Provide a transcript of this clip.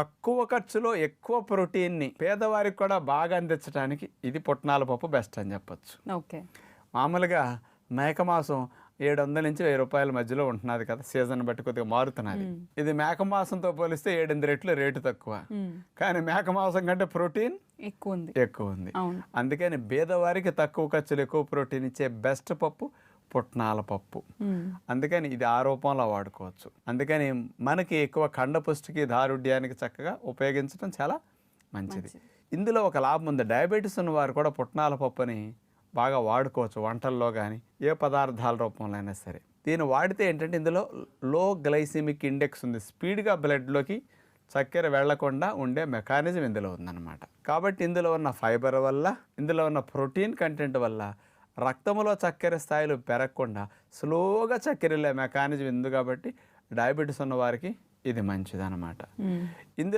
తక్కువ ఖర్చులో ఎక్కువ ప్రోటీన్ని పేదవారికి కూడా బాగా అందించడానికి ఇది పుట్నాల పప్పు బెస్ట్ అని చెప్పొచ్చు. ఓకే. మామూలుగా మేక మాంసం 700 నుంచి 1000 రూపాయల మధ్యలో ఉంటున్నది కదా, సీజన్ బట్టి కొద్దిగా మారుతున్నది. ఇది మేక మాంసంతో పోలిస్తే 7-8 రెట్లు రేటు తక్కువ, కానీ మేక మాంసం కంటే ప్రోటీన్ ఎక్కువ ఉంది. అందుకని పేదవారికి తక్కువ ఖర్చులు ఎక్కువ ప్రోటీన్ ఇచ్చే బెస్ట్ పప్పు పుట్నాల పప్పు. అందుకని ఇది ఆ రూపంలో వాడుకోవచ్చు. అందుకని మనకి ఎక్కువ కండపుష్టికి దారుఢ్యానికి చక్కగా ఉపయోగించడం చాలా మంచిది. ఇందులో ఒక లాభం ఉంది. డయాబెటీస్ ఉన్న వారు కూడా పుట్నాల పప్పుని బాగా వాడుకోవచ్చు, వంటల్లో కానీ ఏ పదార్థాల రూపంలో అయినా సరే. దీన్ని వాడితే ఏంటంటే ఇందులో లో గ్లైసిమిక్ ఇండెక్స్ ఉంది. స్పీడ్గా బ్లడ్లోకి చక్కెర వెళ్లకుండా ఉండే మెకానిజం ఇందులో ఉందన్నమాట. కాబట్టి ఇందులో ఉన్న ఫైబర్ వల్ల, ఇందులో ఉన్న ప్రోటీన్ కంటెంట్ వల్ల రక్తంలో చక్కెర స్థాయిలు పెరగకుండా స్లోగా చక్కెర వెళ్ళే మెకానిజం ఉంది. కాబట్టి డయాబెటీస్ ఉన్న వారికి ఇది మంచిదన్నమాట. ఇందులో